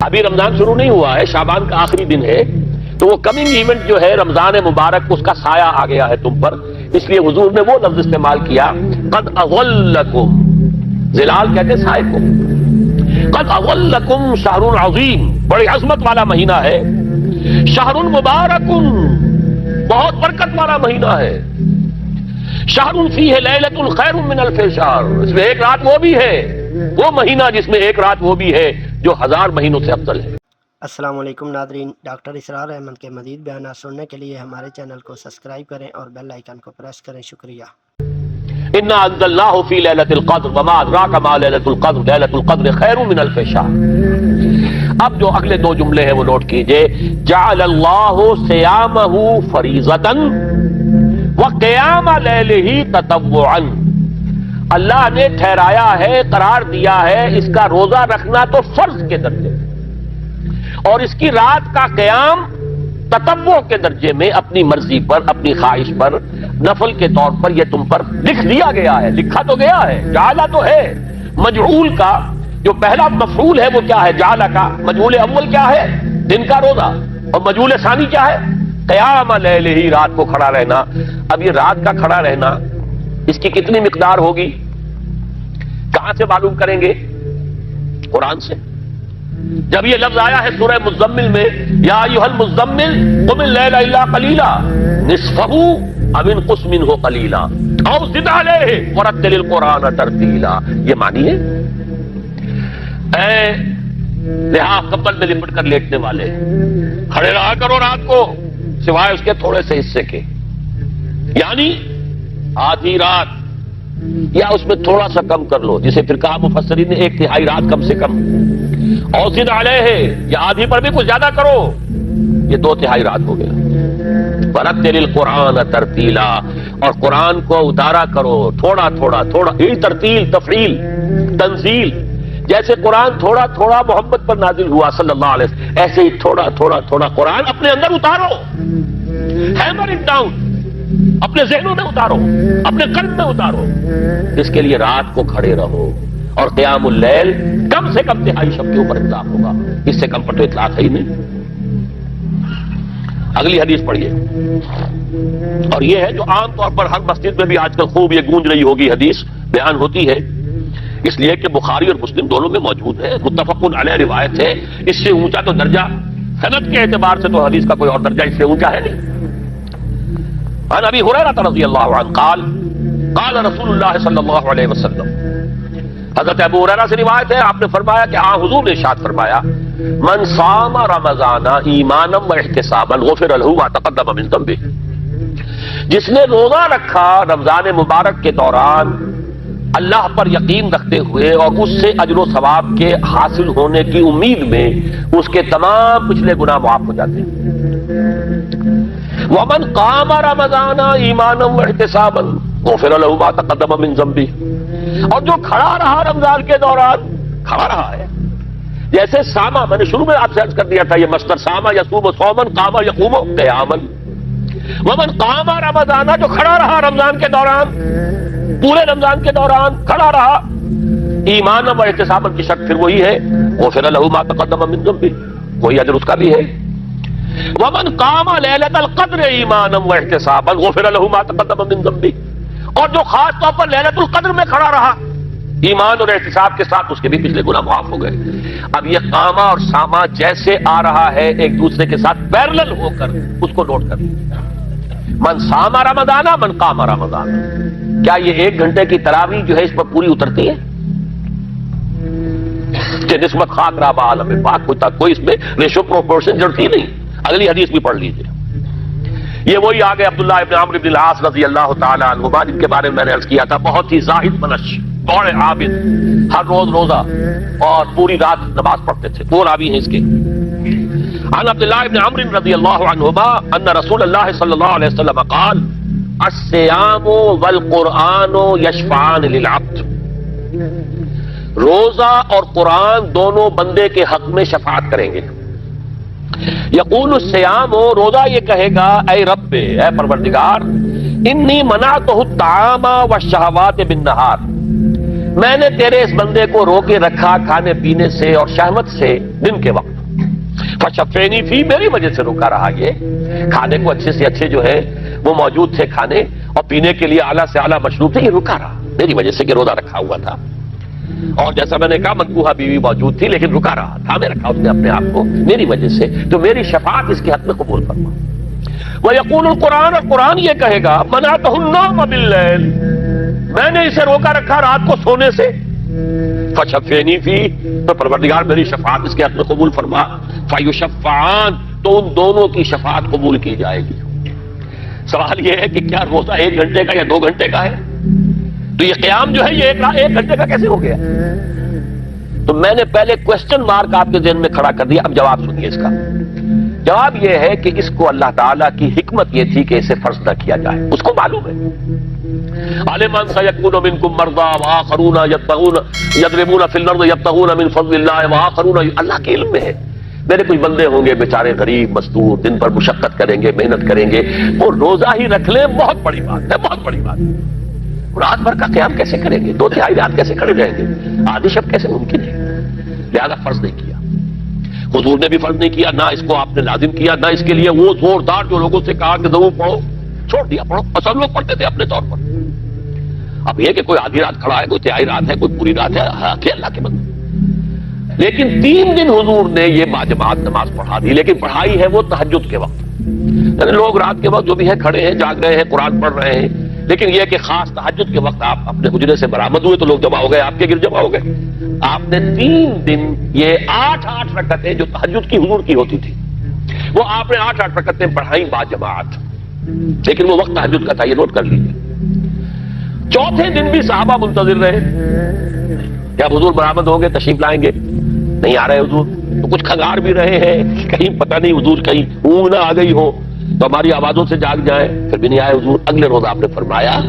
ابھی رمضان شروع نہیں ہوا ہے، شعبان کا آخری دن ہے، تو وہ کمنگ ایونٹ جو ہے رمضان مبارک، اس کا سایہ آ گیا ہے تم پر، اس لیے حضور نے وہ لفظ استعمال کیا قد اغلکم، ظلال کہتے ہیں سائے کو، قد اغلکم شہر عظیم، بڑی عظمت والا مہینہ ہے، شہر مبارک، بہت برکت والا مہینہ ہے، شہر فیہ لیلۃ خیر من الف شہر، اس میں ایک رات وہ بھی ہے، وہ مہینہ جس میں ایک رات وہ بھی ہے جو 1000 مہینوں سے افضل ہے۔ السلام علیکم ناظرین، ڈاکٹر اسرار احمد کے مزید بیانات سننے کے لیے ہمارے چینل کو سبسکرائب کریں اور بیل آئیکن کو پریس کریں۔ شکریہ۔ انا انزلناہ فی لیلۃ القدر وما ادراک ما لیلۃ القدر لیلۃ القدر خیر من الف شہر۔ اب جو اگلے دو جملے ہیں وہ نوٹ کیجئے، جعل اللہ صیامہ فریضۃ وقیام لیلہ تطوعا، اللہ نے ٹھہرایا ہے، قرار دیا ہے اس کا روزہ رکھنا تو فرض کے درجے میں، اور اس کی رات کا قیام تطوع کے درجے میں، اپنی مرضی پر، اپنی خواہش پر، نفل کے طور پر یہ تم پر لکھ دیا گیا ہے، لکھا تو گیا ہے، جعلہ تو ہے۔ مجعول کا جو پہلا مفعول ہے وہ کیا ہے؟ جعلہ کا مجعول اول کیا ہے؟ دن کا روزہ، اور مجعول ثانی کیا ہے؟ قیام لیلہ، رات کو کھڑا رہنا۔ اب یہ رات کا کھڑا رہنا اس کی کتنی مقدار ہوگی؟ کہاں سے معلوم کریں گے؟ قرآن سے۔ جب یہ لفظ آیا ہے سورہ مزمل میں، یا ایھا المزمل قم اللیل الا قلیلا نصفہ او انقص منہ قلیلا او زد علیہ ورتل القرآن ترتیلا، یہ معنی ہے اے لحاظ کمبل میں لپٹ کر لیٹنے والے، کھڑے رہا کرو رات کو سوائے اس کے تھوڑے سے حصے کے، یعنی آدھی رات یا اس میں تھوڑا سا کم کر لو، جسے پھر کہا مفسرین نے 1/3 رات کم سے کم، اور زد علیہ یا آدھی پر بھی کچھ زیادہ کرو، یہ 2/3 رات ہو گیا۔ ورتل القرآن ترتیلا، اور قرآن کو اتارا کرو تھوڑا تھوڑا تھوڑا، یہ ترتیل، تفعیل، تنزیل، جیسے قرآن تھوڑا تھوڑا محمد پر نازل ہوا صلی اللہ علیہ وسلم، ایسے ہی تھوڑا تھوڑا تھوڑا قرآن اپنے اندر اتارو، ہیمر اٹ ڈاؤن، اپنے ذہنوں میں اتارو، اپنے قلب میں اتارو۔ اس کے لیے رات کو کھڑے رہو، اور قیام اللیل کم سے کم 1/3 شب کے اوپر اطلاق ہوگا، اس سے کم پر تو اطلاق ہے ہی نہیں۔ اگلی حدیث پڑھیے، اور یہ ہے جو عام طور پر ہر مسجد میں بھی آج کل خوب یہ گونج رہی ہوگی، حدیث بیان ہوتی ہے، اس لیے کہ بخاری اور مسلم دونوں میں موجود ہے، متفق علیہ روایت ہے، اس سے اونچا تو درجہ سند کے اعتبار سے تو حدیث کا کوئی اور درجہ اس سے اونچا ہے نہیں۔ عن ابی ہریرہ رضی اللہ عنہ قال قال رسول اللہ صلی اللہ علیہ وسلم، حضرت ابو ہریرہ سے روایت ہے، آپ نے فرمایا کہ حضور نے ارشاد فرمایا، من صام رمضان ایمانا واحتسابا غفر له ما تقدم من ذنبہ، جس نے روزہ رکھا رمضان مبارک کے دوران اللہ پر یقین رکھتے ہوئے اور اس سے اجر و ثواب کے حاصل ہونے کی امید میں، اس کے تمام پچھلے گناہ معاف ہو جاتے ہیں۔ ومن قام رمضان ایمانا واحتسابا غفر له ما تقدم من ذنبہ، اور جو کھڑا رہا رمضان کے دوران، کھڑا رہا ہے، جیسے ساما، میں نے شروع میں آپ سے عرض کر دیا تھا، یہ مصدر ساما یصوم صوما قام یقوم قیاما، ومن قام رمضان، جو کھڑا رہا رمضان کے دوران، پورے رمضان کے دوران کھڑا رہا، ایمان و احتساب کی شرط پھر وہی ہے، غفر له ما تقدم من ذنبہ، وہی اجر اس کا بھی ہے۔ ومن قام لیلۃ القدر ایمانا واحتسابا غفر له ما تقدم من ذنبہ، اور جو خاص طور پر لیلۃ القدر میں کھڑا رہا ایمان اور احتساب کے ساتھ، اس کے بھی پچھلے گناہ معاف ہو گئے۔ اب یہ قامہ اور سامہ جیسے آ رہا ہے ایک دوسرے کے ساتھ پیرلل ہو کر، اس کو نوٹ کر، من صام رمضان من قام رمضان، کیا یہ 1 گھنٹے کی تراویح جو ہے اس پر پوری اترتی ہے کہ نسبت خاک رابع عالم پاک کو تک کوئی اس میں ریشو پروپورشن جڑتی نہیں؟ اگلی حدیث بھی پڑھ لیجئے، یہ وہی آگے عبداللہ ابن عمرو بن العاص رضی اللہ تعالی عنہما، جن کے بارے میں نے عرض کیا تھا، بہت ہی زاہد منش، بڑے عابد، ہر روز روزہ اور پوری رات نماز پڑھتے تھے، وہ راوی ہیں اس کے۔ عن عبداللہ ابن عمرو رضی اللہ عنہما ان رسول اللہ صلی اللہ علیہ وسلم قال الصیام والقرآن یشفعان للعبد، روزہ اور قرآن دونوں بندے کے حق میں شفاعت کریں گے۔ یقول الصیام، روزہ یہ کہے گا، اے رب، اے پروردگار، انی منعتہ الطعام والشہوات بالنہار، میں نے تیرے اس بندے کو روکے رکھا کھانے پینے سے اور شہوت سے دن کے وقت، فشفینی فی، میری وجہ سے روکا رہا. یہ کھانے کو اچھے سے اچھے جو ہے وہ موجود تھے کھانے، اور پینے کے لیے اعلیٰ سے اعلیٰ مشروب تھے، یہ رکا رہا میری وجہ سے کہ روزہ رکھا ہوا تھا. اور جیسا میں نے کہا منکوحہ بیوی موجود تھی لیکن رکا رہا تھا، میں رکھا اس نے اپنے آپ کو میری وجہ سے، تو میری شفاعت اس کے حق میں قبول فرما. وَيَقُولُ الْقُرْآنُ، اور قرآن یہ کہے گا مَنَعْتُهُ النَّوْمَ بِاللَّيْلِ، میں نے اسے روکا رکھا رات کو سونے سے. فشفینی فی، تو پروردگار میری شفاعت اس کے حق میں قبول فرما. فیشفعان، تو ان دونوں کی شفاعت قبول کی جائے گی. سوال یہ ہے کہ کیا روزہ 1 گھنٹے کا یا 2 گھنٹے کا ہے؟ تو یہ قیام جو ہے یہ 1 گھنٹے کا کیسے ہو گیا؟ تو میں نے پہلے کوسچن مارک آپ کے ذہن میں کھڑا کر دیا، اب جواب سنیے. اس کا جواب یہ ہے کہ اس کو اللہ تعالیٰ کی حکمت یہ تھی کہ اسے فرض نہ کیا جائے. اس کو معلوم ہے عَلِمَ أَنَّ سَيَكُونُ مِنكُم مَّرْضَىٰ وَآخَرُونَ يَضْرِبُونَ فِي الْأَرْضِ يَبْتَغُونَ مِن فَضْلِ اللَّهِ وَآخَرُونَ، اللہ کے علم میں ہے میرے کچھ بندے ہوں گے بیچارے غریب مزدور، دن پر مشقت کریں گے، محنت کریں گے، وہ روزہ ہی رکھ لیں، بہت بڑی بات ہے، بہت بڑی بات. رات بھر کا قیام کیسے کریں گے؟ 2/3 رات کیسے کھڑے رہیں گے؟ آدھی شب کیسے ممکن ہے؟ لہذا فرض نہیں کیا. حضور نے بھی فرض نہیں کیا، نہ اس کو آپ نے لازم کیا، نہ اس کے لیے وہ زوردار جو لوگوں سے کہا کہ ضرور پڑھو، چھوڑ دیا پڑھو. اور سب لوگ پڑھتے تھے اپنے طور پر. اب یہ کہ کوئی آدھی رات کھڑا ہے، کوئی 1/3 رات ہے، کوئی پوری رات ہے، اللہ کے بندے. لیکن 3 دن حضور نے یہ باجماعت نماز پڑھا دی، لیکن پڑھائی ہے وہ تہجد کے وقت. یعنی لوگ رات کے وقت جو بھی ہے کھڑے ہیں، جاگ رہے ہیں، قرآن پڑھ رہے ہیں، لیکن یہ کہ خاص تہجد کے وقت آپ اپنے حجرے سے برآمد ہوئے تو لوگ جمع ہو گئے، آپ کے گرد جمع ہو گئے. آپ نے 3 دن یہ 8 رکعتیں جو تہجد کی حضور کی ہوتی تھی، وہ آپ نے 8 رکعتیں پڑھائیں باجماعت، لیکن وہ وقت تہجد کا تھا، یہ نوٹ کر لیجیے. 4تھے دن بھی صحابہ منتظر رہے، کیا حضور برآمد ہوں گے، تشریف لائیں گے؟ نہیں آ رہے حضور. تو کچھ کھنگار بھی رہے ہیں، کہیں پتہ نہیں حضور کہیں اونگ نہ آ گئی ہو تو ہماری آوازوں سے جاگ جائیں، پھر بھی نہیں آئے حضور. اگلے روز آپ نے فرمایا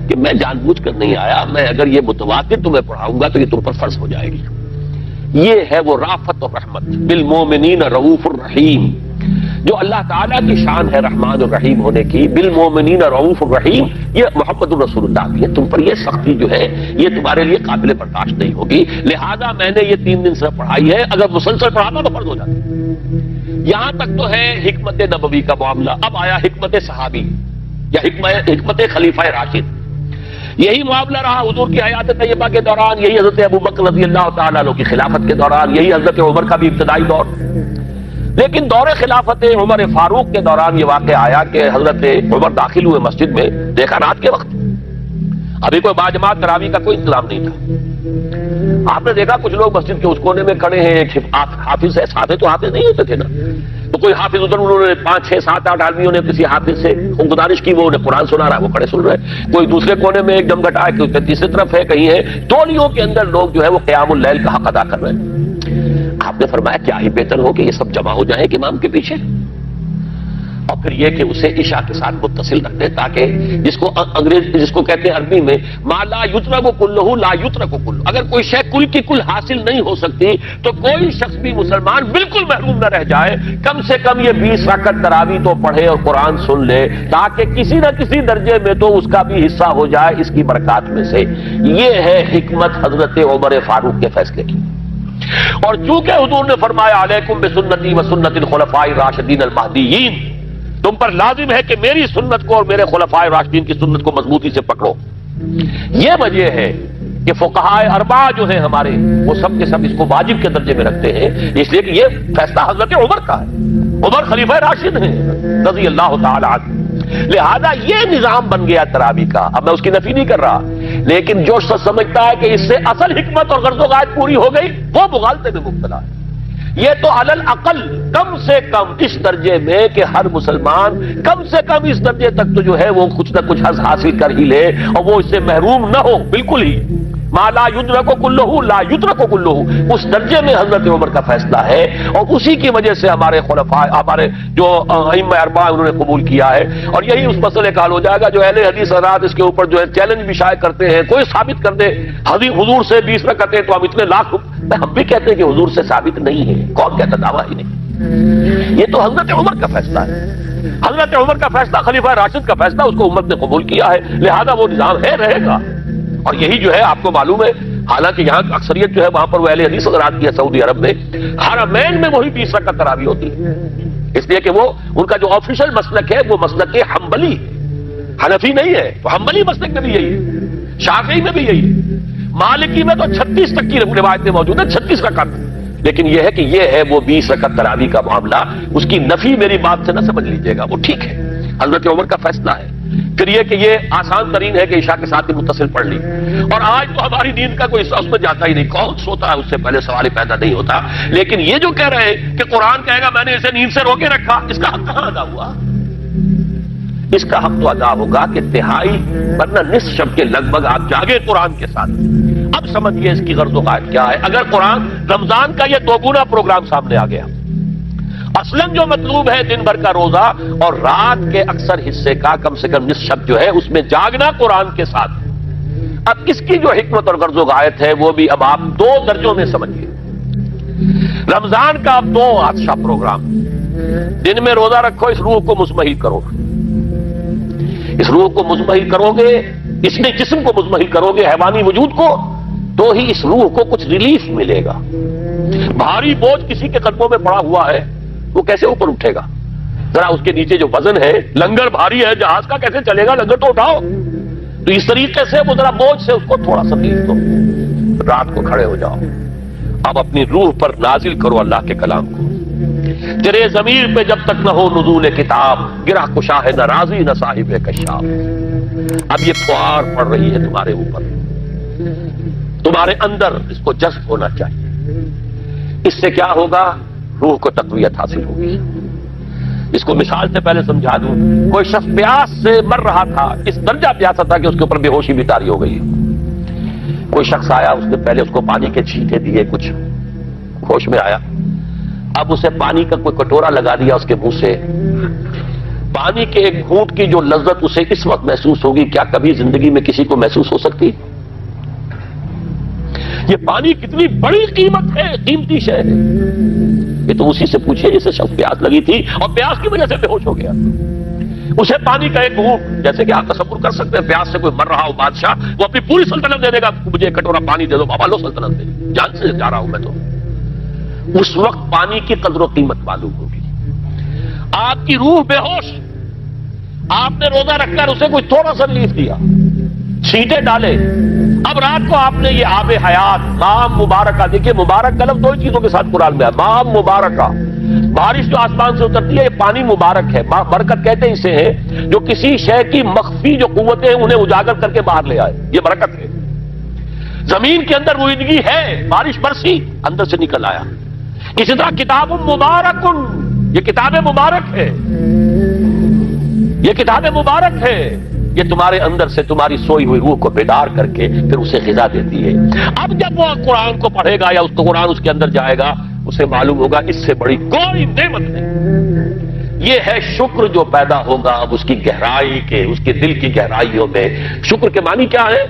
کہ میں جان بوجھ کر نہیں آیا، میں اگر یہ متواتر تمہیں پڑھاؤں گا تو یہ تم پر فرض ہو جائے گی. یہ ہے وہ رافت اور رحمت، بالمومنین رؤوف الرحیم، جو اللہ تعالیٰ کی شان ہے رحمان الرحیم ہونے کی. بالمومنین رؤوف الرحیم، یہ محمد الرسول اللہ کی ہے. تم پر یہ سختی جو ہے یہ تمہارے لیے قابل برداشت نہیں ہوگی، لہذا میں نے یہ 3 دن سے پڑھائی ہے. اگر مسلسل پڑھاتا تو فرض ہو جاتا. یہاں تک تو ہے حکمت نبوی کا معاملہ. اب آیا حکمت صحابی یا حکمت خلیفہ راشد. یہی معاملہ رہا حضور کی حیات طیبہ کے دوران، یہی حضرت ابوبکر رضی اللہ تعالیٰ عنہ کی خلافت کے دوران، یہی حضرت عمر کا بھی ابتدائی دور. لیکن دور خلافت عمر فاروق کے دوران یہ واقعہ آیا کہ حضرت عمر داخل ہوئے مسجد میں، دیکھا رات کے وقت، ابھی کوئی باجماعت تراویح کا کوئی انتظام نہیں تھا. آپ نے دیکھا کچھ لوگ مسجد کے اس کونے میں کھڑے ہیں، ایک حافظ ہے، ساتھ تو حافظ نہیں ہوتے تھے نا، تو کوئی حافظ ادھر، انہوں نے 5 6 7 8 آدمیوں نے کسی حافظ سے گزارش کی، وہ انہیں قرآن سنا رہا ہے، وہ کھڑے سن رہے. کوئی دوسرے کونے میں ایک دم گٹا ہے، کوئی تیسری طرف ہے، کہیں ہے. تولیوں کے اندر لوگ جو ہے وہ قیام اللیل کا حق ادا کر رہے ہیں. آپ نے فرمایا کیا ہی بہتر ہو کہ یہ سب جمع ہو جائیں ایک امام کے پیچھے، اور پھر یہ کہ اسے عشاء کے ساتھ متصل رکھ دیں، تاکہ جس کو کہتے ہیں عربی میں ما لا یترک کلہ لا یترک کلہ، اگر کوئی شے کل کی کل حاصل نہیں ہو سکتی تو کوئی شخص بھی مسلمان بالکل محروم نہ رہ جائے. کم سے کم یہ 20 رکعت تراویح تو پڑھے اور قرآن سن لے، تاکہ کسی نہ کسی درجے میں تو اس کا بھی حصہ ہو جائے اس کی برکات میں سے. یہ ہے حکمت حضرت عمر فاروق کے فیصلے کی. اور چونکہ حضور نے فرمایا علیکم بسنتی و سنت الخلفاء الراشدین المہدیین، تم پر لازم ہے کہ میری سنت کو اور میرے خلفاء راشدین کی سنت کو مضبوطی سے پکڑو. یہ وجہ ہے کہ فقہاء اربعہ جو ہیں ہمارے، وہ سب کے سب اس کو واجب کے درجے میں رکھتے ہیں، اس لیے کہ یہ فیصلہ حضرت عمر کا ہے. عمر خلیفہ راشد ہیں رضی اللہ تعالی عنہ، لہذا یہ نظام بن گیا تراویح کا. اب میں اس کی نفی نہیں کر رہا، لیکن جو شخص سمجھتا ہے کہ اس سے اصل حکمت اور غرض و غایت پوری ہو گئی، وہ مغالطے میں مبتلا ہے. یہ تو علی الاقل کم سے کم اس درجے میں کہ ہر مسلمان کم سے کم اس درجے تک تو جو ہے وہ کچھ نہ کچھ حظ حاصل کر ہی لے، اور وہ اس سے محروم نہ ہو بالکل ہی. ما لا یدرک کلہ لا یترک کلہ، اس درجے میں حضرت عمر کا فیصلہ ہے، اور اسی کی وجہ سے ہمارے خلفاء، ہمارے جو ائمہ اربعہ انہوں نے قبول کیا ہے. اور یہی اس مسئلے کا حل ہو جائے گا. جو اہل حدیث حضرات اس کے اوپر جو ہے چیلنج بھی شائع کرتے ہیں، کوئی ثابت کر دے حضور سے 20 رکعتیں تو ہم اتنے لاکھ، ہم بھی کہتے ہیں کہ حضور سے ثابت نہیں ہے. کون کہتا دعویٰ ہی نہیں؟ یہ تو حضرت عمر کا فیصلہ ہے. حضرت عمر کا فیصلہ، خلیفہ راشد کا فیصلہ، اس کو امت نے قبول کیا ہے، لہذا وہ نظام ہے، رہے گا. اور یہی جو ہے آپ کو معلوم ہے حالانکہ یہاں اکثریت جو ہے وہاں پر وہ اہل حدیث حضرات کی ہے سعودی عرب میں، حرمین میں وہی 20 رکعت تراویح ہوتی ہے، اس لیے کہ وہ ان کا جو آفیشل مسلک ہے وہ مسلک حنبلی، حنفی نہیں ہے، تو حنبلی مسلک میں بھی یہی ہے، شافعی میں بھی یہی ہے، مالکی میں تو 36 تک کی روایتیں موجود ہیں، 36 رکعت، لیکن یہ ہے کہ یہ ہے وہ 20 رکعت تراویح کا معاملہ، اس کی نفی میری بات سے نہ سمجھ لیجیے گا، وہ ٹھیک ہے، حضرت عمر کا فیصلہ ہے۔ پھر یہ کہ یہ آسان ترین ہے کہ عشاء کے ساتھ ہی متصل پڑھ لی، اور آج تو ہماری نیند کا کوئی حصہ اس میں جاتا ہی نہیں، کون سوتا ہے اس سے پہلے سوال ہی پیدا نہیں ہوتا، لیکن یہ جو کہہ رہے ہیں کہ قرآن کہے گا میں نے اسے نیند سے روکے رکھا، اس کا حق کہاں ادا ہوا؟ اس کا حق تو ادا ہوگا کہ تہائی ورنہ نصف شب کے لگ بھگ آپ جاگے قرآن کے ساتھ۔ اب سمجھیے اس کی غرض و غایت کیا ہے۔ اگر قرآن رمضان کا یہ دوگنا پروگرام سامنے آ گیا، اصلاً جو مطلوب ہے دن بھر کا روزہ اور رات کے اکثر حصے کا کم سے کم نصف شب جو ہے اس میں جاگنا قرآن کے ساتھ، اب اس کی جو حکمت اور غرض و غایت ہے وہ بھی اب آپ 2 درجوں میں سمجھیے۔ رمضان کا اب 2 اچھا پروگرام، دن میں روزہ رکھو، اس روح کو مزمحل کرو، اس روح کو مزمحل کرو گے، اس میں جسم کو مزمحل کرو گے، حیوانی وجود کو، تو ہی اس روح کو کچھ ریلیف ملے گا۔ بھاری بوجھ کسی کے قدموں میں پڑا ہوا ہے، وہ کیسے اوپر اٹھے گا؟ ذرا اس کے نیچے جو وزن ہے، لنگر بھاری ہے، جہاز کا کیسے چلے گا؟ لنگر تو اٹھاؤ۔ تو اس طریقے سے وہ ذرا بوجھ سے اس کو تھوڑا سا ریلیف دو، رات کو کھڑے ہو جاؤ، اب اپنی روح پر نازل کرو اللہ کے کلام کو۔ تیرے ضمیر پہ جب تک نہ ہو نزول کتاب، گرہ کشا ہے نہ راضی نہ صاحب کشاف۔ اب یہ فوار پڑ رہی ہے تمہارے اوپر، تمہارے اندر اس کو جذب ہونا چاہیے۔ اس سے کیا ہوگا؟ روح کو تقویت حاصل ہوگی۔ اس کو مثال سے پہلے سمجھا دوں، کوئی شخص پیاس سے مر رہا تھا، اس درجہ پیاسا تھا کہ اس کے اوپر بے ہوشی بھی طاری ہو گئی۔ کوئی شخص آیا، اس نے پہلے اس کو پانی کے چھینٹے دیے، کچھ ہوش میں آیا، اب اسے پانی کا کوئی کٹورا لگا دیا اس کے منہ سے، پانی کے ایک گھونٹ کی جو لذت اسے اس وقت محسوس ہوگی، کیا کبھی زندگی میں کسی کو محسوس ہو سکتی؟ یہ پانی کتنی بڑی قیمت ہے، قیمتی شے ہے۔ یہ تو اسی سے پوچھے جسے شخص پیاس لگی تھی اور پیاس کی وجہ سے بے ہوش ہو گیا، اسے پانی کا ایک گھونٹ، جیسے کہ آپ تصور کر سکتے ہیں پیاس سے کوئی مر رہا ہو بادشاہ، وہ اپنی پوری سلطنت دے دے گا، مجھے ایک کٹورا پانی دے دو، بابا لو سلطنت دے، جان سے جا رہا ہوں میں تو۔ اس وقت پانی کی قدر و قیمت معلوم ہوگی۔ آپ کی روح بے ہوش، آپ نے روزہ رکھ کر اسے کوئی تھوڑا سا ریلیف دیا، چھینٹے ڈالے، اب رات کو آپ نے یہ آب حیات، ماہ مبارکہ، دیکھیے مبارک کا لفظ 2 چیزوں کے ساتھ قرآن میں ہے، ماہ مبارکہ، بارش جو آسمان سے اترتی ہے یہ پانی مبارک ہے، برکت کہتے ہیں اسے ہے جو کسی شے کی مخفی جو قوتیں ہیں انہیں اجاگر کر کے باہر لے آئے، یہ برکت ہے۔ زمین کے اندر روئیدگی ہے، بارش برسی، اندر سے نکل آیا۔ اسی طرح کتاب مبارک، یہ کتاب مبارک ہے، یہ کتاب مبارک ہے، یہ تمہارے اندر سے تمہاری سوئی ہوئی روح کو بیدار کر کے پھر اسے غذا دیتی ہے۔ اب جب وہ قرآن کو پڑھے گا یا اس کو قرآن اس کے اندر جائے گا، اسے معلوم ہوگا اس سے بڑی کوئی نعمت نہیں۔ یہ ہے شکر جو پیدا ہوگا اب اس کی گہرائی کے، اس کے دل کی گہرائیوں میں۔ شکر کے معنی کیا ہے؟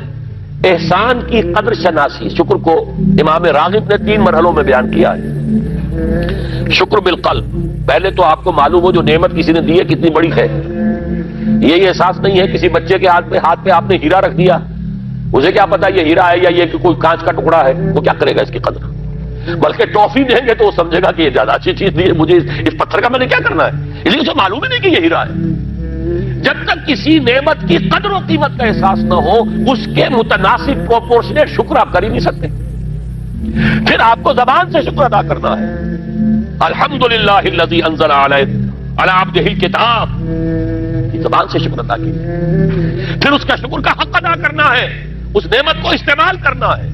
احسان کی قدر شناسی۔ شکر کو امام راغب نے 3 مرحلوں میں بیان کیا ہے۔ شکر بالقلب، پہلے تو آپ کو معلوم ہو جو نعمت کسی نے دی ہے کتنی بڑی ہے، یہ احساس نہیں ہے۔ کسی بچے کے ہاتھ پہ آپ نے ہیرا رکھ دیا، اسے کیا پتا یہ ہیرا ہے یا یہ کہ کوئی کانچ کا ٹکڑا ہے، وہ کیا کرے گا اس کی قدر؟ بلکہ ٹافی دیں گے تو وہ سمجھے گا کہ یہ زیادہ اچھی چیز دی ہے، مجھے اس پتھر کا میں نے کیا کرنا ہے، اس لیے اسے معلوم ہی نہیں کہ یہ ہیرا ہے۔ جب تک کسی نعمت کی قدر و قیمت کا احساس نہ ہو، اس کے متناسب پروپورشنیٹ شکر آپ کر ہی نہیں سکتے۔ پھر آپ کو زبان سے شکر ادا کرنا ہے، الحمدللہ الذی انزل علی عبدہ الکتاب، زبان سے شکر ادا کیجیے۔ پھر اس کا شکر کا حق ادا کرنا ہے، اس نعمت کو استعمال کرنا ہے۔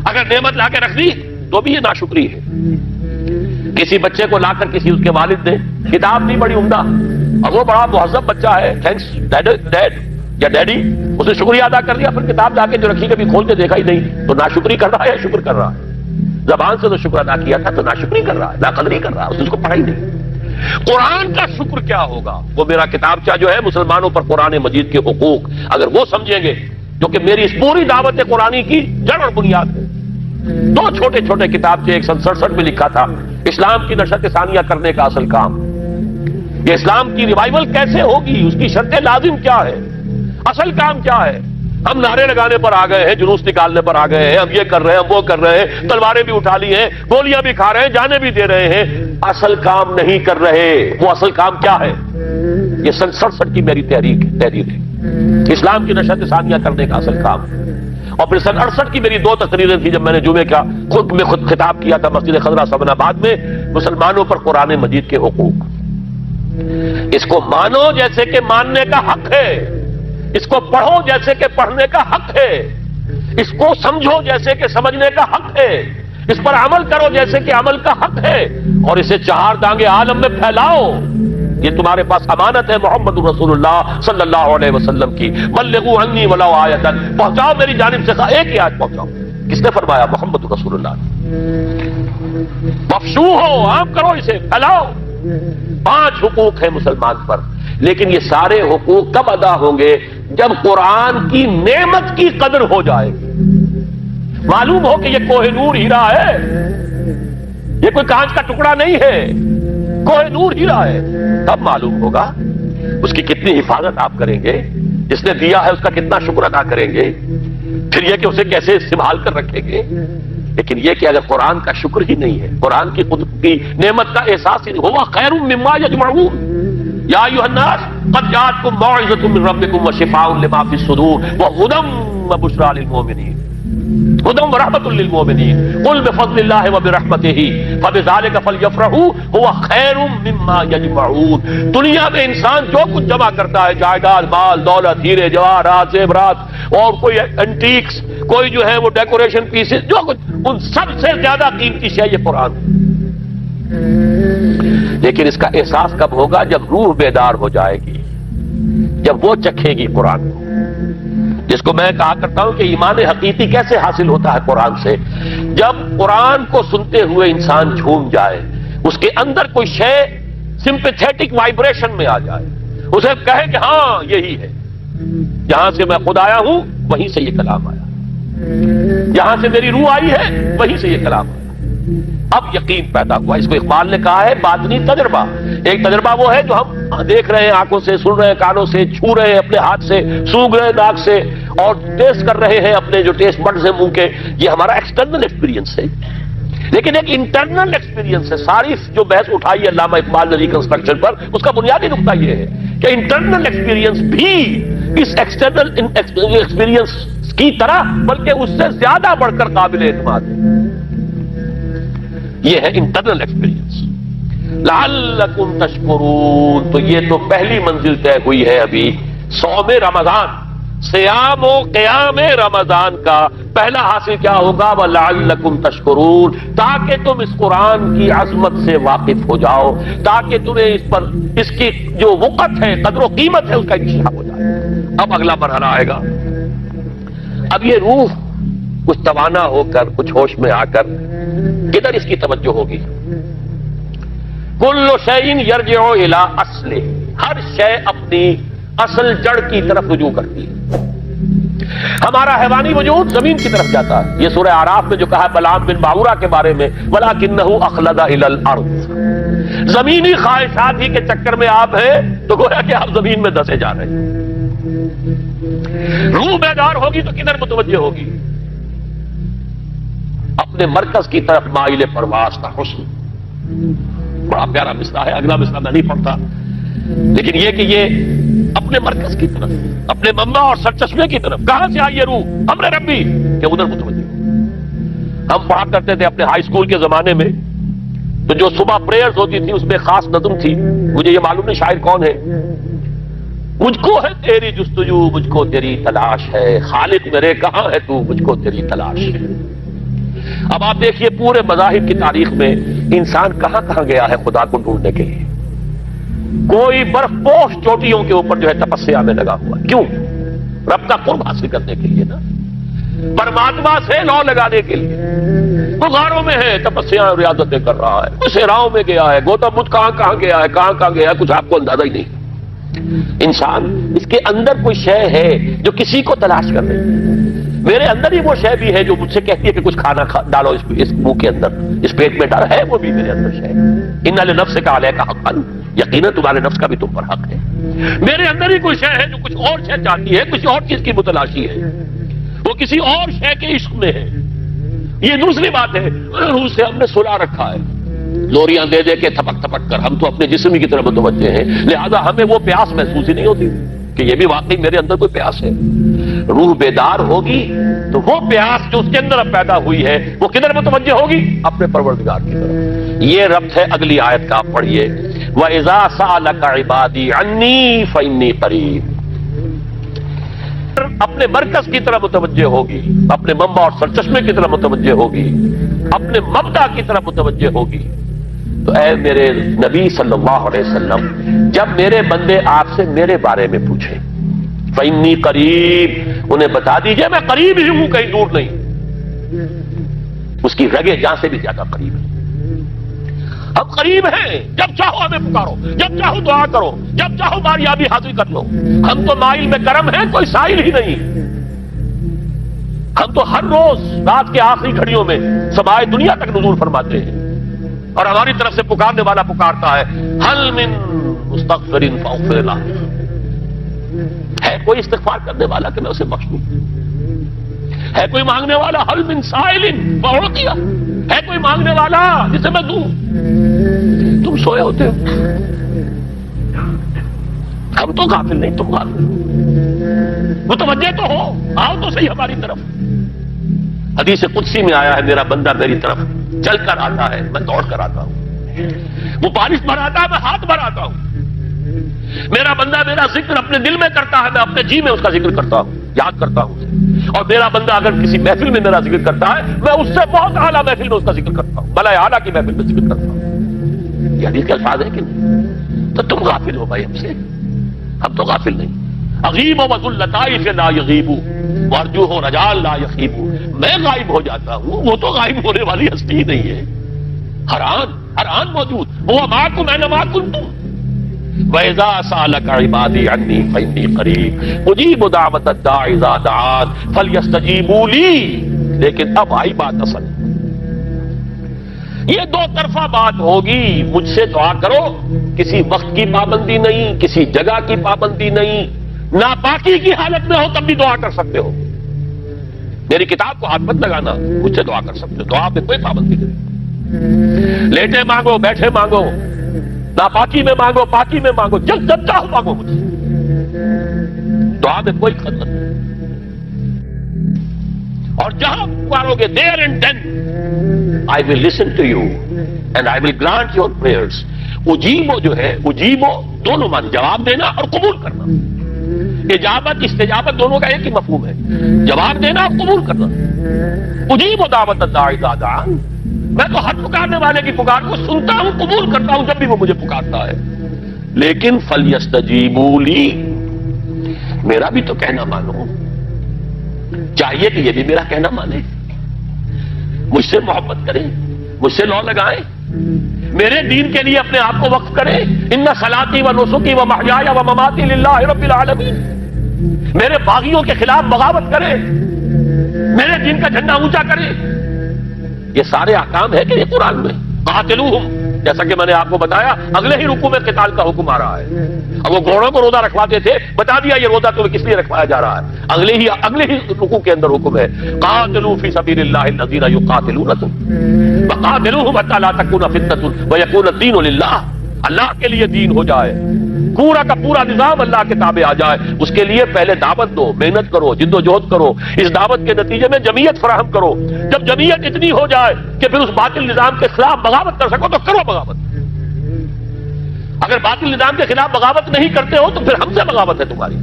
اگر نعمت لا کے رکھ دی تو بھی یہ ناشکری ہے۔ کسی بچے کو لا کر کسی اس کے والد نے کتاب دی بڑی عمدہ، اور وہ بڑا مہذب بچہ ہے، تھینکس ڈیڈ یا ڈیڈی، اس نے شکریہ ادا کر دیا، پھر کتاب جا کے جو رکھی کبھی کھول کے دیکھا ہی نہیں، تو ناشکری کر رہا ہے یا شکر کر رہا ہے؟ زبان سے تو شکر ادا کیا تھا تو ناشکری کر رہا ہے، ناقدری کر رہا ہے، اس کو پڑھا ہی نہیں۔ قرآن کا شکر کیا ہوگا؟ وہ میرا کتابچہ جو ہے مسلمانوں پر قرآن مجید کے حقوق، اگر وہ سمجھیں گے جو کہ میری اس پوری دعوت قرآنی کی جڑ اور بنیاد ہے۔ 2 چھوٹے چھوٹے کتابچے 167 میں لکھا تھا، اسلام کی نشرت ثانیہ کرنے کا اصل کام، یہ اسلام کی ریوائول کیسے ہوگی، اس کی شرط لازم کیا ہے، اصل کام کیا ہے۔ ہم نعرے لگانے پر آ گئے ہیں، جلوس نکالنے پر آ گئے ہیں، ہم یہ کر رہے ہیں، ہم وہ کر رہے ہیں، تلواریں بھی اٹھا لی ہیں، گولیاں بھی کھا رہے ہیں، جانیں بھی دے رہے ہیں، اصل کام نہیں کر رہے۔ وہ اصل کام کیا ہے؟ یہ سن 67 کی میری تحریر ہے، اسلام کی نشست ثانیہ کرنے کا اصل کام ہے۔ اور پھر سن 68 کی میری 2 تقریریں تھی جب میں نے جمعے کا خود خطاب کیا تھا مسجد خضرہ سمن آباد میں، مسلمانوں پر قرآن مجید کے حقوق۔ اس کو مانو جیسے کہ ماننے کا حق ہے، اس کو پڑھو جیسے کہ پڑھنے کا حق ہے، اس کو سمجھو جیسے کہ سمجھنے کا حق ہے، اس پر عمل کرو جیسے کہ عمل کا حق ہے، اور اسے 4 دانگے عالم میں پھیلاؤ۔ یہ تمہارے پاس امانت ہے محمد رسول اللہ صلی اللہ علیہ وسلم کی۔ بلغوا عنی ولو آیۃ، پہنچاؤ میری جانب سے ایک ہی آیت پہنچاؤ۔ کس نے فرمایا؟ محمد رسول اللہ نے۔ مفشو ہو، عام کرو اسے، پھیلاؤ۔ 5 حقوق ہیں مسلمان پر، لیکن یہ سارے حقوق کب ادا ہوں گے؟ جب قرآن کی نعمت کی قدر ہو جائے گی، معلوم ہو کہ یہ کوہ نور ہیرا ہے، یہ کوئی کانچ کا ٹکڑا نہیں ہے، کوہ نور ہیرا ہے۔ تب معلوم ہوگا اس کی کتنی حفاظت آپ کریں گے، جس نے دیا ہے اس کا کتنا شکر ادا کریں گے، پھر یہ کہ اسے کیسے سنبھال کر رکھیں گے۔ لیکن یہ کہ اگر قرآن کا شکر ہی نہیں ہے، قرآن کی قدرت کی نعمت کا احساس ہی نہیں، ہوا خیر مما یجمعون، یا ایھا الناس قد جاءتکم موعظۃ من ربکم وشفاء لما فی الصدور وہدی وبشریٰ للمؤمنین، ہدی ورحمۃ للمؤمنین، قل بفضل اللہ وبرحمتہ فبذلک فلیفرحوا هو خیر مما یجمعون۔ دنیا میں انسان جو کچھ جمع کرتا ہے، جائیداد، مال، دولت، ہیرے جواہرات، زیورات، اور کوئی اینٹیکس، کوئی جو ہے وہ ڈیکوریشن پیسز، جو کچھ، ان سب سے زیادہ قیمتی شے یہ قرآن ہے۔ لیکن اس کا احساس کب ہوگا؟ جب روح بیدار ہو جائے گی، جب وہ چکھے گی قرآن کو، جس کو میں کہا کرتا ہوں کہ ایمان حقیقی کیسے حاصل ہوتا ہے قرآن سے؟ جب قرآن کو سنتے ہوئے انسان جھوم جائے، اس کے اندر کوئی شے سمپیتھیٹک وائبریشن میں آ جائے، اسے کہے کہ ہاں یہی ہے، جہاں سے میں خود آیا ہوں وہیں سے یہ کلام آیا، جہاں سے میری روح آئی ہے وہیں سے یہ کلام آیا۔ اب یقین پیدا ہوا۔ اس کو اقبال نے کہا ہے باطنی تجربہ۔ ایک تجربہ وہ ہے جو ہم دیکھ رہے ہیں آنکھوں سے، سن رہے ہیں کانوں سے، چھو رہے ہیں اپنے ہاتھ سے، سونگھ رہے ہیں ناک سے، اور ٹیسٹ کر رہے ہیں اپنے جو ٹیسٹ بڈز ہیں منہ کے، یہ ہمارا ایکسٹرنل ایکسپیرینس ہے۔ لیکن ایک انٹرنل ایکسپیرینس ہے۔ ساری جو بحث اٹھائی ہے علامہ اقبال نے ریکنسٹرکشن پر، اس کا بنیادی نقطہ یہ ہے کہ انٹرنل ایکسپیرینس بھی اس ایکسٹرنل ایکسپیرینس کی طرح بلکہ اس سے زیادہ بڑھ کر قابل اعتماد ہے۔ یہ ہے انٹرنل ایکسپیرینس۔ لعلکم تشکرون، تو یہ تو پہلی منزل طے ہوئی ہے ابھی صوم رمضان، صیام و قیام رمضان کا پہلا حاصل کیا ہوگا؟ وَلَعَلَّكُمْ تَشْكُرُونَ، تاکہ تم اس قرآن کی عظمت سے واقف ہو جاؤ، تاکہ تمہیں اس پر اس کی جو وقت ہے، قدر و قیمت ہے، اس کا انکشاف ہو جائے۔ اب اگلا مرحلہ آئے گا۔ اب یہ روح کچھ توانا ہو کر، کچھ ہوش میں آ کر کدھر اس کی توجہ ہوگی؟ کل شیء یرجع الی اصلہ، ہر شے اپنی اصل جڑ کی طرف رجوع کرتی ہے۔ ہمارا حیوانی وجود زمین کی طرف جاتا ہے۔ یہ سورہ اعراف میں جو کہا بلعام بن باورہ کے بارے میں، وَلَكِنَّهُ أَخْلَدَ إِلَى الْأَرْضِ، زمینی خواہشات ہی کے چکر میں آپ ہیں تو گویا کہ آپ زمین میں دسے جا رہے ہیں۔ روح بیدار ہوگی تو کدھر متوجہ ہوگی؟ اپنے مرکز کی طرف مائل پرواز کا حسن، بڑا پیارا مصرع ہے، اگلا مصرع میں نہیں پڑھتا، لیکن یہ کہ یہ اپنے مرکز کی طرف، اپنے مما اور سرچشمے کی طرف، کہاں سے آئی یہ روح؟ امر ربی، کہ ادھر متوجہ ہو۔ ہم پڑھا کرتے تھے اپنے ہائی اسکول کے زمانے میں، تو جو صبح پریئرز ہوتی تھی اس میں خاص نظم تھی، مجھے یہ معلوم نہیں شاعر کون ہے۔ مجھ کو ہے تیری جستجو، مجھ کو تیری تلاش ہے، خالق میرے کہاں ہے تو، مجھ کو تیری تلاش ہے۔ اب آپ دیکھیے پورے مذاہب کی تاریخ میں انسان کہاں کہاں گیا ہے خدا کو ڈھونڈنے کے لیے۔ کوئی برف پوش چوٹیوں کے اوپر جو ہے تپسیا میں لگا ہوا ہے، کیوں؟ رب کا قرب حاصل کرنے کے لیے نا، پرماتما سے لو لگانے کے لیے۔ وہ غاروں میں ہے، تپسیا ریاضتیں کر رہا ہے، وہ صحراؤں میں گیا ہے، گوتم بدھ کہاں کہاں گیا ہے، کہاں کہاں گیا ہے، کچھ آپ کو اندازہ ہی نہیں۔ انسان اس کے اندر کوئی شے ہے جو کسی کو تلاش کر رہی ہے۔ میرے اندر ہی وہ شے بھی ہے جو مجھ سے کہتی ہے کہ کچھ کھانا ڈالو اس منہ کے اندر، اس پیٹ میں ڈالو، ہے وہ بھی میرے اندر شے۔ ان لنفسک علیک حقا، یقیناً تمہارے نفس کا بھی تم پر حق ہے. میرے اندر ہی کوئی شے ہے جو کچھ اور شے چاہتی ہے، کسی اور چیز کی متلاشی ہے، وہ کسی اور شے کے عشق میں ہے. یہ دوسری بات ہے. روح سے ہم نے سلا رکھا ہے لوریاں دے دے کے تھپک تھپک کر. ہم تو اپنے جسم ہی کی طرف متوجہ ہیں، لہذا ہمیں وہ پیاس محسوس ہی نہیں ہوتی کہ یہ بھی واقعی میرے اندر کوئی پیاس ہے. روح بیدار ہوگی تو وہ پیاس جو اس کے اندر اب پیدا ہوئی ہے وہ کدھر متوجہ ہوگی؟ اپنے پروردگار کی طرف. یہ ربط ہے اگلی آیت کا، آپ پڑھیے. وَإِذَا سَأَلَكَ عِبَادِي عَنِّي فَإِنِّي قَرِيبٌ. اپنے مرکز کی طرف متوجہ ہوگی، اپنے منبع اور سرچشمے کی طرف متوجہ ہوگی، اپنے مبدا کی طرف متوجہ ہوگی. تو اے میرے نبی صلی اللہ علیہ وسلم، جب میرے بندے آپ سے میرے بارے میں پوچھیں فَإِنِّي قَرِيبٌ، انہیں بتا دیجئے میں قریب ہی ہوں، کہیں دور نہیں. اس کی رگے جہاں سے بھی زیادہ قریب ہے. ہم قریب ہیں، جب چاہو ہمیں پکارو، جب چاہو دعا کرو، جب چاہو باریابی حاصل کر لو. ہم تو مائل میں کرم ہیں، کوئی سائل ہی نہیں. ہم تو ہر روز رات کے آخری گھڑیوں میں سمائے دنیا تک نزول فرماتے ہیں، اور ہماری طرف سے پکارنے والا پکارتا ہے حل من مستغفر فاغفر له. ہے کوئی استغفار کرنے والا کہ میں اسے بخش دوں؟ ہے کوئی مانگنے والا حل من سائل فاعطیہ؟ ہے کوئی مانگنے والا جسے میں دوں؟ تم سوئے ہوتے ہو. ہم تو غافل نہیں، تم غافل ہو. متوجہ تو ہو، آؤ تو صحیح ہماری طرف. حدیث قدسی میں آیا ہے میرا بندہ میری طرف چل کر آتا ہے، میں دوڑ کر آتا ہوں. وہ بارش بھراتا ہے، میں ہاتھ بھراتا ہوں. میرا بندہ میرا ذکر اپنے دل میں کرتا ہے، میں اپنے جی میں اس کا ذکر کرتا ہوں، یاد کرتا ہوں. اور میرا بندہ اگر کسی محفل میں میرا ذکر کرتا ہے، میں اس سے بہت اعلیٰ محفل میں اس کا ذکر کرتا ہوں، بلائے اعلیٰ کی محفل میں ذکر کرتا ہوں. یہ حدیث کے الفاظ ہے کہ نہیں؟ تو تم غافل ہو بھائی ہم سے، ہم تو غافل نہیں. اغیب و وذو اللطائف لا یغیب وارجوہ رجال لا یخیب. میں غائب ہو جاتا ہوں، وہ تو غائب ہونے والی ہستی ہی نہیں ہے. ہر آن موجود. وہ معکم اینما کنتم. وَإِذَا سَأَلَكَ عِبَادِي عَنِّي فَإِنِّي قَرِيبٌ أُجِيبُ دَعْوَةَ الدَّاعِ إِذَا دَعَانِ فَلْيَسْتَجِيبُوا لِي. لیکن اب آئی بات اصل. یہ دو طرفہ بات ہوگی. مجھ سے دعا کرو، کسی وقت کی پابندی نہیں، کسی جگہ کی پابندی نہیں. ناپاکی کی حالت میں ہو تب بھی دعا کر سکتے ہو. میری کتاب کو ہاتھ مت لگانا، مجھ سے دعا کر سکتے ہو. دعا میں کوئی پابندی نہیں. لیٹے مانگو، بیٹھے مانگو، ناپاکی میں مانگو، پاکی میں مانگو، جب چاہو مانگو مجھ سے. دعا میں کوئی خطر نہیں. اور جہاں پکارو گے there and then I will listen to you and I will grant your prayers. اجیبو جو ہے، اجیبو دونوں معنی، جواب دینا اور قبول کرنا. اجابت استجابت دونوں کا ایک ہی مفہوم ہے، جواب دینا اور قبول کرنا. اجیبو دعوت الداعی اذا دعان. میں تو ہر پکارنے والے کی پکار کو سنتا ہوں، قبول کرتا ہوں جب بھی وہ مجھے پکارتا ہے. لیکن فَلْيَسْتَجِيبُوا لِي، میرا بھی تو کہنا مانو. چاہیے کہ یہ بھی میرا کہنا مانے، مجھ سے محبت کریں، مجھ سے لو لگائیں، میرے دین کے لیے اپنے آپ کو وقف کریں. ان صلاتی و نسکی و محیای و مماتی للہ رب العالمین. میرے باغیوں کے خلاف بغاوت کریں، میرے دین کا جھنڈا اونچا کریں. یہ سارے احکام ہے کہ یہ قرآن میں. قاتلوہم، جیسا کہ میں نے آپ کو بتایا اگلے ہی رکوع میں قتال کا حکم آ رہا ہے. اب وہ گھوڑوں کو روزہ رکھواتے تھے، بتا دیا یہ روزہ تمہیں کس لیے رکھوایا جا رہا ہے. اگلے ہی رکوع کے اندر حکم ہے قاتلوا فی سبیل اللہ الذین یقاتلونکم وقاتلوہم حتی لا تکون فتنۃ ویکون الدین للہ. اللہ کے لیے دین ہو جائے، پورا کا پورا نظام اللہ کے تابع آ جائے. اس کے لیے پہلے دعوت دو، محنت کرو، جد و جہد کرو. اس دعوت کے نتیجے میں جمعیت فراہم کرو. جب جمعیت اتنی ہو جائے کہ پھر اس باطل نظام کے خلاف بغاوت کر سکو تو کرو بغاوت. اگر باطل نظام کے خلاف بغاوت نہیں کرتے ہو تو پھر ہم سے بغاوت ہے تمہاری.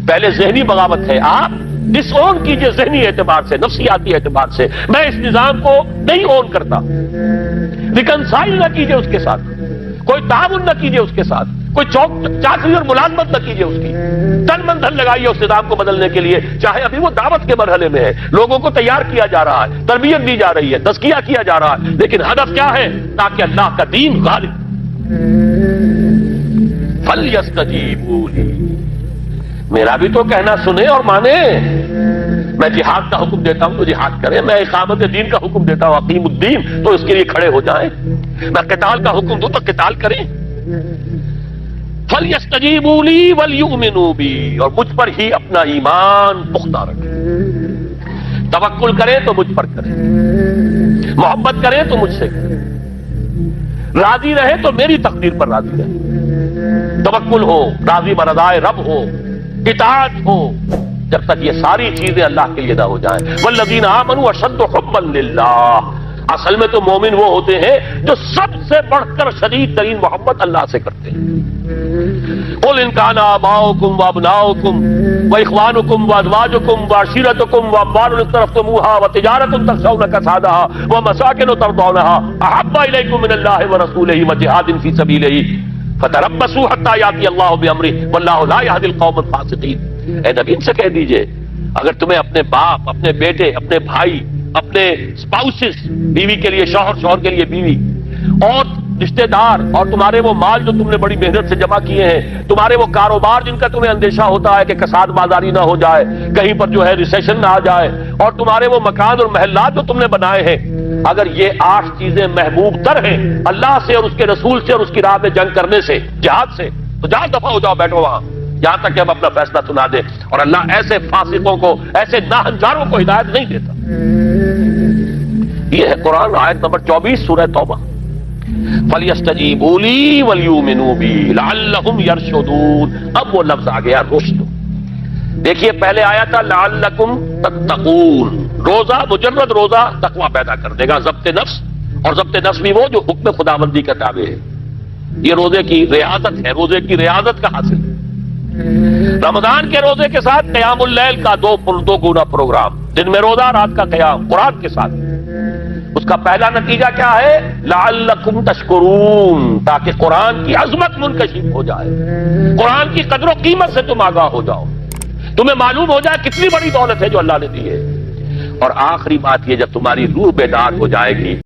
پہلے ذہنی بغاوت ہے، آپ ڈس اون کیجئے ذہنی اعتبار سے، نفسیاتی اعتبار سے. میں اس نظام کو نہیں اون کرتا. ریکنسائل نہ کیجئے اس کے ساتھ، کوئی تعاون نہ کیجئے اس کے ساتھ، کوئی چاچری اور ملازمت نہ کیجئے اس کی. تن من دھن لگائیے اس نظام کو بدلنے کے لیے، چاہے ابھی وہ دعوت کے مرحلے میں ہے، لوگوں کو تیار کیا جا رہا ہے، تربیت دی جا رہی ہے، تزکیہ کیا جا رہا ہے. لیکن ہدف کیا ہے؟ تاکہ اللہ کا دین غالب. فَلْيَسْتَجِيبُوا لِي، میرا بھی تو کہنا سنیں اور مانیں. میں جہاد کا حکم دیتا ہوں تو جہاد کریں، میں اقامت دین کا حکم دیتا ہوں اقیم الدین، تو اس کے لیے کھڑے ہو جائیں. میں قتال کا حکم دوں تو قتال کریں. فَلْيَسْتَجِيبُوا لِي وَلْيُؤْمِنُوا بِي، اور مجھ پر ہی اپنا ایمان پختہ رکھیں، توکل کریں تو مجھ پر کریں، محبت کریں تو مجھ سے کریں، راضی رہے تو میری تقدیر پر راضی رہے، توکل ہو، راضی برضائے رب ہو، اطاعت ہو، جب تک یہ ساری چیزیں اللہ کے لیے نہ ہو جائیں۔ والذین آمنوا اشد حبا للہ، اصل میں تو مومن وہ ہوتے ہیں جو سب سے بڑھ کر شدید ترین محبت اللہ سے کرتے ہیں۔ قل ان کان آباؤکم وابناؤکم واخوانکم وازواجکم وعشیرتکم واموال اقترفتموها وتجارۃ تخشون کسادها ومساکن ترضونها احب الیکم من اللہ ورسولہ وجہاد فی سبیلہ فتربصوا حتی یاتی اللہ بامرہ واللہ لا یہدی القوم الفاسقین۔ اے نبی ان سے کہہ دیجئے اگر تمہیں اپنے باپ، اپنے بیٹے، اپنے بھائی، اپنے اسپاؤسز، بیوی کے لیے شوہر، شوہر کے لیے بیوی، اور رشتہ دار، اور تمہارے وہ مال جو تم نے بڑی محنت سے جمع کیے ہیں، تمہارے وہ کاروبار جن کا تمہیں اندیشہ ہوتا ہے کہ کساد بازاری نہ ہو جائے، کہیں پر جو ہے ریسیشن نہ آ جائے، اور تمہارے وہ مکان اور محلات جو تم نے بنائے ہیں، اگر یہ 8 چیزیں محبوب تر ہیں اللہ سے اور اس کے رسول سے اور اس کی راہ میں جنگ کرنے سے، جہاد سے، تو جہاں دفع ہو جاؤ، بیٹھو وہاں، یہاں تک کہ ہم اپنا فیصلہ سنا دیں۔ اور اللہ ایسے فاسقوں کو، ایسے ناہنجاروں کو ہدایت نہیں دیتا۔ یہ ہے قرآن، آیت نمبر 24 سورہ توبہ۔ فَلْيَسْتَجِيبُوا لِي وَلْيُؤْمِنُوا بِي لَعَلَّهُمْ يَرْشُدُونَ۔ اب وہ لفظ آ گیا رشد۔ دیکھیے پہلے آیا تھا لَعَلَّكُمْ تَتَّقُونَ، روزہ، مجرد روزہ تقوی پیدا کر دے گا، ضبط نفس، اور ضبط نفس بھی وہ جو حکم خداوندی کا تابع ہے۔ یہ روزے کی ریاضت ہے، روزے کی ریاضت کا حاصل ہے۔ رمضان کے روزے کے ساتھ قیام اللیل کا دو گنا پروگرام، دن میں روزہ، رات کا قیام قرآن کے ساتھ۔ اس کا پہلا نتیجہ کیا ہے؟ لعلکم تشکرون، تاکہ قرآن کی عظمت منکشف ہو جائے، قرآن کی قدر و قیمت سے تم آگاہ ہو جاؤ، تمہیں معلوم ہو جائے کتنی بڑی دولت ہے جو اللہ نے دی ہے۔ اور آخری بات یہ، جب تمہاری روح بیدار ہو جائے گی